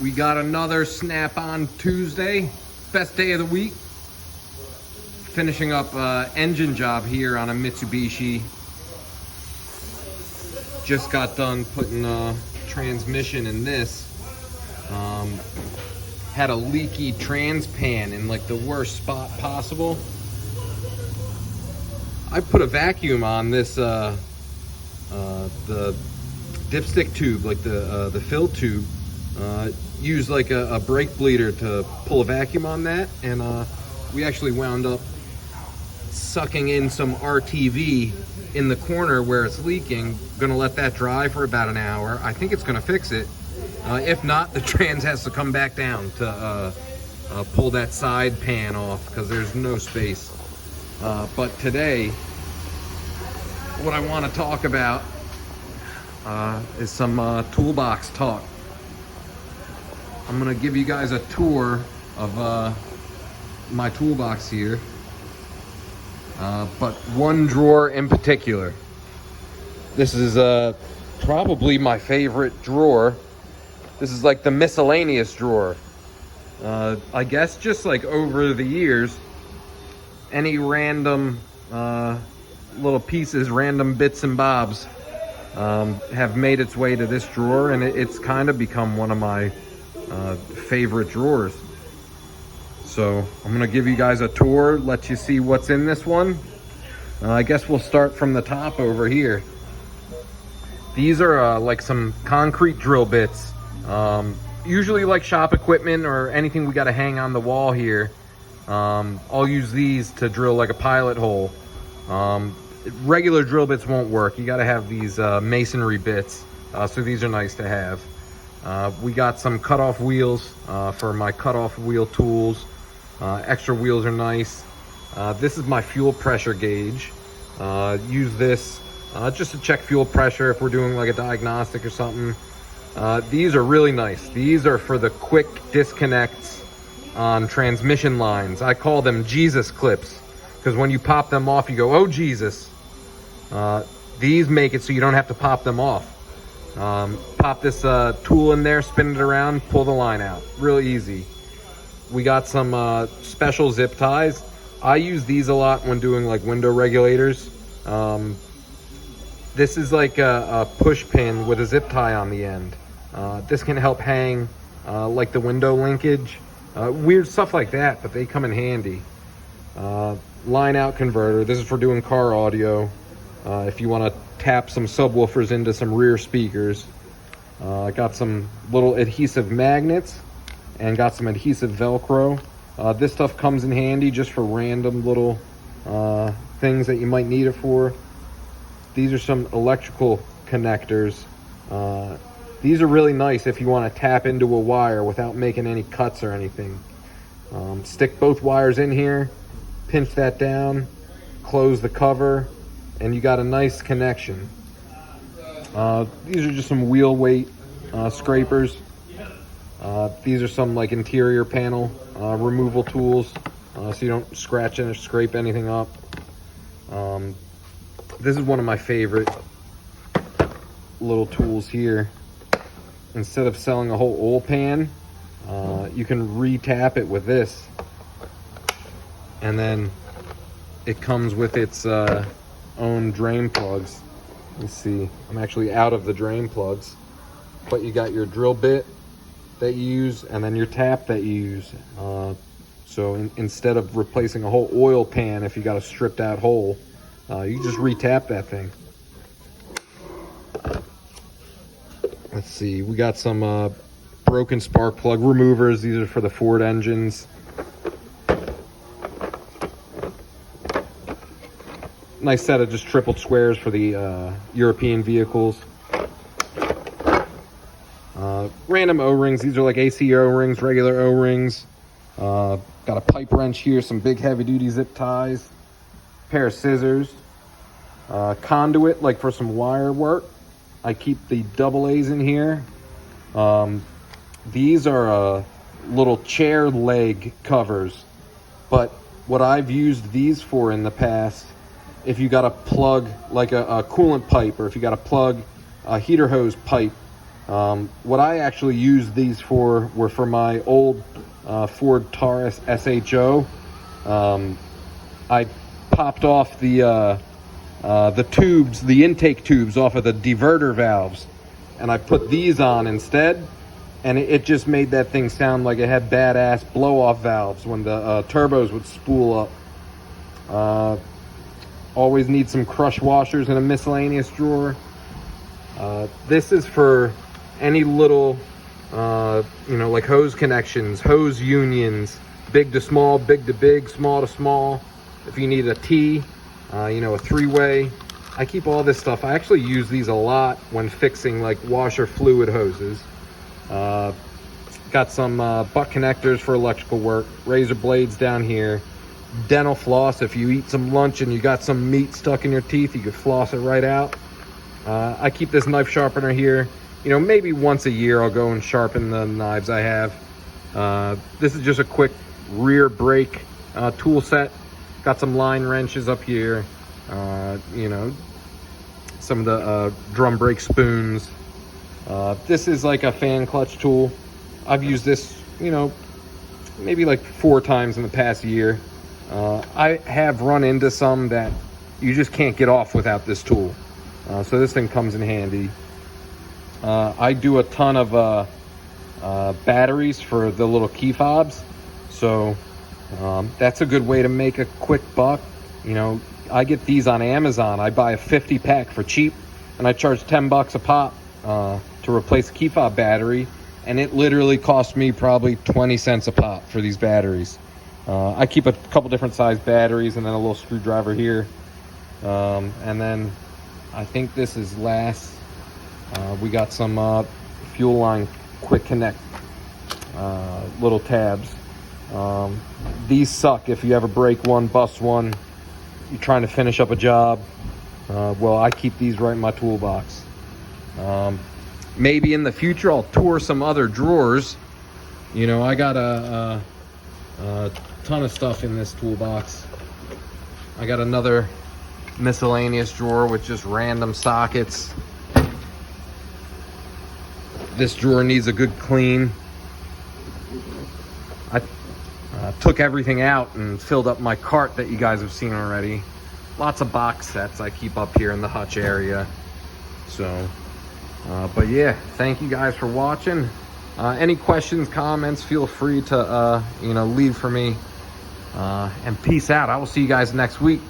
We got another Snap-on Tuesday, best day of the week. Finishing up engine job here on a Mitsubishi. Just got done putting transmission in this. Had a leaky trans pan in like the worst spot possible. I put a vacuum on this the dipstick tube, like the fill tube. Used like a brake bleeder to pull a vacuum on that, and we actually wound up sucking in some RTV in the corner where it's leaking. Gonna let that dry for about an hour. I think it's gonna fix it. If not, the trans has to come back down to pull that side pan off because there's no space. But today, what I want to talk about is some toolbox talk. I'm gonna give you guys a tour of my toolbox here, but one drawer in particular. This is probably my favorite drawer. This is like the miscellaneous drawer. I guess just like over the years, any random little pieces, random bits and bobs have made its way to this drawer, and it's kind of become one of my favorite drawers. So I'm gonna give you guys a tour, let you see what's in this one. I guess we'll start from the top over here. These are like some concrete drill bits. Usually like shop equipment or anything we got to hang on the wall here. I'll use these to drill like a pilot hole. Regular drill bits won't work. You got to have these masonry bits. So these are nice to have. We got some cutoff wheels for my cutoff wheel tools. Extra wheels are nice. This is my fuel pressure gauge. Use this just to check fuel pressure if we're doing like a diagnostic or something. These are really nice. These are for the quick disconnects on transmission lines. I call them Jesus clips because when you pop them off, you go, oh Jesus. These make it so you don't have to pop them off. Pop this tool in there, spin it around, pull the line out. Real easy. We got some special zip ties. I use these a lot when doing like window regulators. This is like a push pin with a zip tie on the end. This can help hang like the window linkage. Weird stuff like that, but they come in handy. Line out converter. This is for doing car audio. If you want to tap some subwoofers into some rear speakers. I got some little adhesive magnets and got some adhesive Velcro. This stuff comes in handy just for random little things that you might need it for. These are some electrical connectors. These are really nice if you want to tap into a wire without making any cuts or anything. Stick both wires in here, pinch that down, close the cover, and you got a nice connection. These are just some wheel weight scrapers. These are some like interior panel removal tools, so you don't scratch or scrape anything up. This is one of my favorite little tools here. Instead of selling a whole oil pan, you can re-tap it with this. And then it comes with its own drain plugs. Let's see, I'm actually out of the drain plugs. But you got your drill bit that you use and then your tap that you use. So instead of replacing a whole oil pan, if you got a stripped out hole, you just re-tap that thing. Let's see, we got some broken spark plug removers. These are for the Ford engines. Nice set of just tripled squares for the European vehicles. Random O-rings. These are like AC O-rings, regular O-rings. Got a pipe wrench here, some big heavy duty zip ties, pair of scissors, conduit like for some wire work. I keep the AA's in here. These are little chair leg covers, but what I've used these for in the past, if you got to plug like a coolant pipe, or if you got to plug a heater hose pipe What I actually used these for were for my old Ford Taurus SHO. I popped off the tubes, the intake tubes off of the diverter valves, and I put these on instead, and it just made that thing sound like it had badass blow-off valves when the turbos would spool up. Always need some crush washers in a miscellaneous drawer. This is for any little, like hose connections, hose unions, big to small, big to big, small to small. If you need a T, a three-way. I keep all this stuff. I actually use these a lot when fixing like washer fluid hoses. Got some butt connectors for electrical work, razor blades down here, dental floss. If you eat some lunch and you got some meat stuck in your teeth, you could floss it right out. I keep this knife sharpener here. Maybe once a year I'll go and sharpen the knives I have. This is just a quick rear brake tool set. Got some line wrenches up here. Some of the drum brake spoons. This is like a fan clutch tool. I've used this, maybe like 4 times in the past year. I have run into some that you just can't get off without this tool. So this thing comes in handy. I do a ton of batteries for the little key fobs. So that's a good way to make a quick buck. I get these on Amazon. I buy a 50 pack for cheap, and I charge $10 a pop to replace a key fob battery, and it literally cost me probably 20 cents a pop for these batteries. I keep a couple different size batteries and then a little screwdriver here, and then I think this is last. We got some fuel line quick connect little tabs. These suck if you ever break one, bust one, you're trying to finish up a job. Well, I keep these right in my toolbox. Maybe in the future I'll tour some other drawers. I got a ton of stuff in this toolbox. I got another miscellaneous drawer with just random sockets. This drawer needs a good clean. I took everything out and filled up my cart that you guys have seen already. Lots of box sets I keep up here in the hutch area. So, but yeah, thank you guys for watching. Any questions, comments, feel free to, leave for me. And peace out. I will see you guys next week.